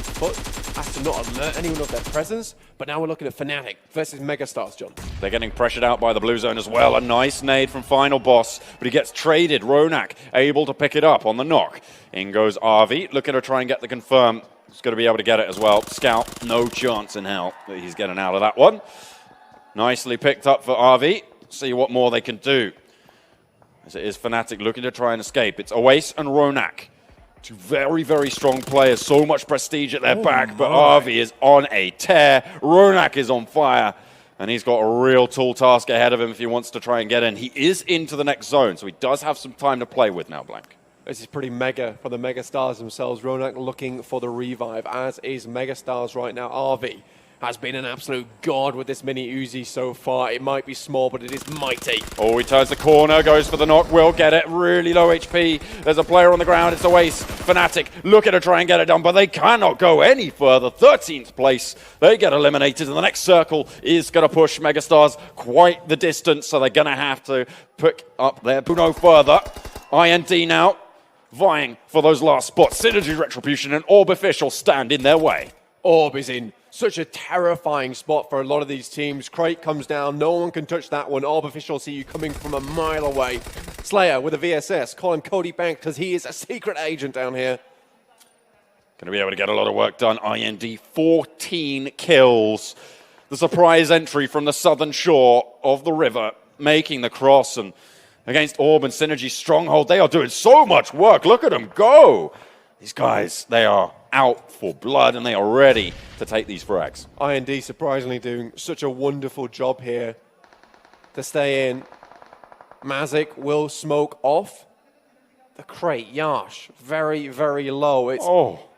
foot as to not alert anyone of their presence. But now we're looking at Fnatic versus Megastars, John. They're getting pressured out by the blue zone as well. A nice nade from Final Boss, but he gets traded. Ronak able to pick it up on the knock. In goes RV, looking to try and get the confirm. He's going to be able to get it as well. Scout, no chance in hell that he's getting out of that one. Nicely picked up for RV. See what more they can do. As it is Fnatic looking to try and escape. It's Oace and Ronak. Two very, very strong players. So much prestige at their back, but RV is on a tear. Ronak is on fire, and he's got a real tall task ahead of him if he wants to try and get in. He is into the next zone, so he does have some time to play with now, Blank. This is pretty mega for the Megastars themselves. Ronak looking for the revive, as is Megastars right now. RV has been an absolute god with this mini Uzi so far. It might be small, but it is mighty. Oh, he turns the corner, goes for the knock, will get it. Really low HP. There's a player on the ground. It's Oace. Fnatic looking to try and get it done, but they cannot go any further. 13th place. They get eliminated, and the next circle is going to push Megastars quite the distance, so they're going to have to pick up their no further. IND now vying for those last spots. Synergy, Retribution, and Orb Official stand in their way. Orb is in such a terrifying spot for a lot of these teams. Crate comes down. No one can touch that one. Orb Official see you coming from a mile away. Slayer with a VSS. Call him Cody Banks because he is a secret agent down here. Going to be able to get a lot of work done. IND, 14 kills. The surprise entry from the southern shore of the river, making the cross. And against Orb and Synergy Stronghold, they are doing so much work. Look at them go. These guys, they are out for blood, and they are ready to take these frags. IND surprisingly doing such a wonderful job here to stay in. Mazik will smoke off. The crate, Yash, very, very low. It's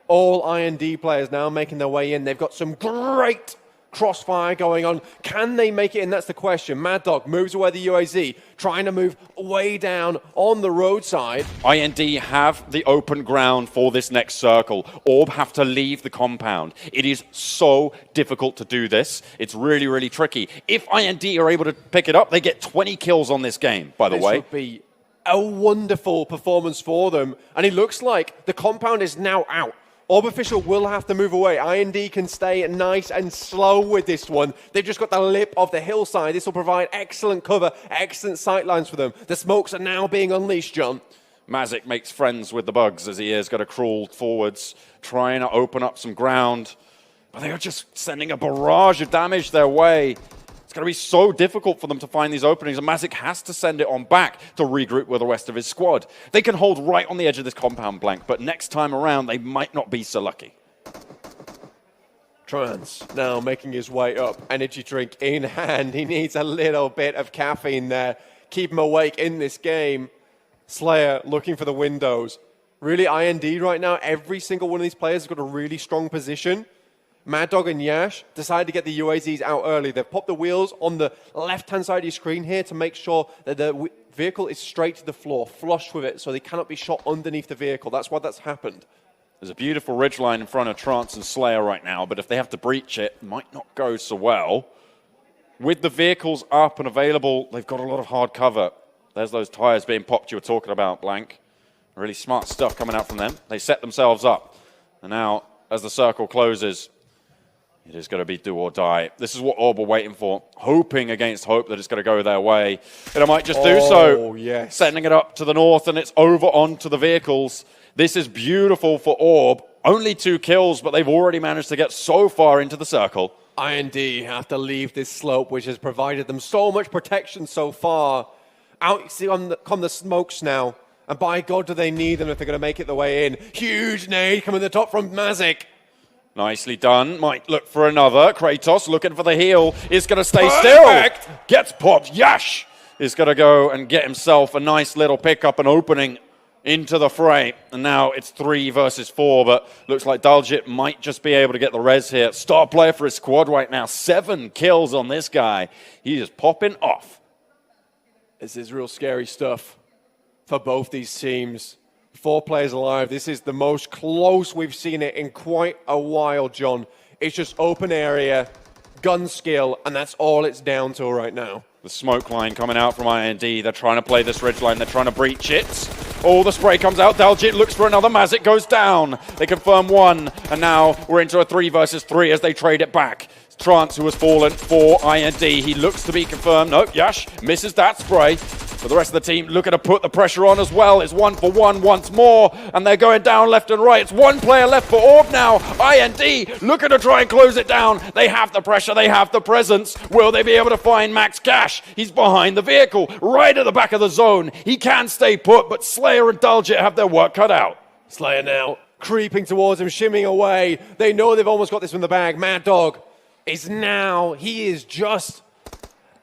all IND players now making their way in. They've got some great crossfire going on. Can they make it in? That's the question. Mad Dog moves away the UAZ, trying to move way down on the roadside. IND have the open ground for this next circle. Orb have to leave the compound. It is so difficult to do this. It's really, really tricky. If IND are able to pick it up, they get 20 kills on this game, by the way. This would be a wonderful performance for them. And it looks like the compound is now out. Orb Official will have to move away. IND can stay nice and slow with this one. They've just got the lip of the hillside. This will provide excellent cover, excellent sightlines for them. The smokes are now being unleashed, John. Mazik makes friends with the bugs as he is going to crawl forwards, trying to open up some ground. But they are just sending a barrage of damage their way. It's going to be so difficult for them to find these openings, and Mazik has to send it on back to regroup with the rest of his squad. They can hold right on the edge of this compound, Blank, but next time around, they might not be so lucky. Trance now making his way up, energy drink in hand. He needs a little bit of caffeine there. Keep him awake in this game. Slayer looking for the windows. Really, IND right now, every single one of these players has got a really strong position. Mad Dog and Yash decided to get the UAZs out early. They've popped the wheels on the left-hand side of your screen here to make sure that the vehicle is straight to the floor, flush with it, so they cannot be shot underneath the vehicle. That's why that's happened. There's a beautiful ridgeline in front of Trance and Slayer right now, but if they have to breach it, it might not go so well. With the vehicles up and available, they've got a lot of hard cover. There's those tires being popped you were talking about, Blank. Really smart stuff coming out from them. They set themselves up. And now, as the circle closes, it is going to be do or die. This is what Orb are waiting for, hoping against hope that it's going to go their way. And it might just do so. Yes. Sending it up to the north, and it's over onto the vehicles. This is beautiful for Orb. Only 2 kills, but they've already managed to get so far into the circle. IND have to leave this slope, which has provided them so much protection so far. Out see come the smokes now. And by God, do they need them if they're going to make it the way in. Huge nade coming to the top from Mazik. Nicely done. Might look for another. Kratos looking for the heal. Is going to stay still. Gets popped. Yash is going to go and get himself a nice little pickup and opening into the fray. And now it's 3 versus 4, but looks like Daljit might just be able to get the res here. Star player for his squad right now. 7 kills on this guy. He is popping off. This is real scary stuff for both these teams. 4 players alive. This is the most close we've seen it in quite a while, John. It's just open area, gun skill, and that's all it's down to right now. The smoke line coming out from IND. They're trying to play this ridge line. They're trying to breach it. Oh, the spray comes out. Daljit looks for another. Mazik goes down. They confirm one, and now we're into a 3 versus 3 as they trade it back. Trance, who has fallen for IND. He looks to be confirmed. Nope, Yash misses that spray. But the rest of the team looking to put the pressure on as well. It's 1 for 1 once more, and they're going down left and right. It's one player left for ORB now. IND looking to try and close it down. They have the pressure, they have the presence. Will they be able to find Max Cash? He's behind the vehicle, right at the back of the zone. He can stay put, but Slayer and Daljit have their work cut out. Slayer now creeping towards him, shimming away. They know they've almost got this from the bag. Mad Dog he is just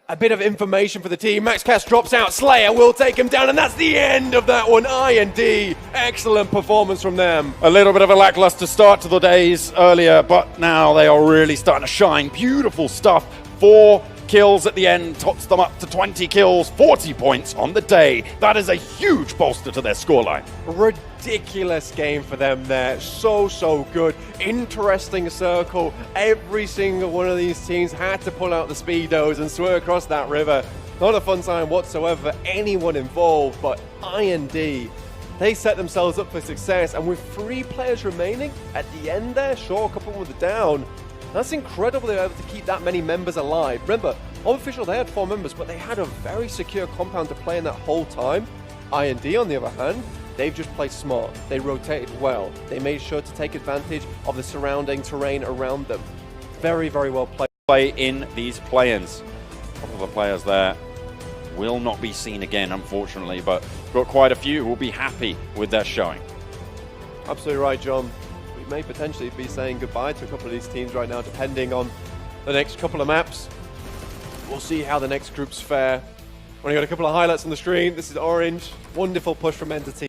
a bit of information for the team. Max Cash drops out. Slayer will take him down, and that's the end of that one. IND, excellent performance from them. A little bit of a lackluster start to the days earlier, but now they are really starting to shine. Beautiful stuff. 4 kills at the end, tots them up to 20 kills, 40 points on the day. That is a huge bolster to their scoreline. Ridiculous game for them there. So good. Interesting circle. Every single one of these teams had to pull out the speedos and swim across that river. Not a fun time whatsoever for anyone involved, but IND, they set themselves up for success, and with 3 players remaining at the end there, sure, a couple of them were down. That's incredible they were able to keep that many members alive. Remember, unofficial they had 4 members, but they had a very secure compound to play in that whole time. IND, on the other hand, they've just played smart. They rotated well. They made sure to take advantage of the surrounding terrain around them. Very well played. Play in these play-ins. A couple of the players there will not be seen again, unfortunately, but got quite a few who will be happy with their showing. Absolutely right, John. We may potentially be saying goodbye to a couple of these teams right now, depending on the next couple of maps. We'll see how the next groups fare. Only got a couple of highlights on the screen. This is Orange. Wonderful push from Entity.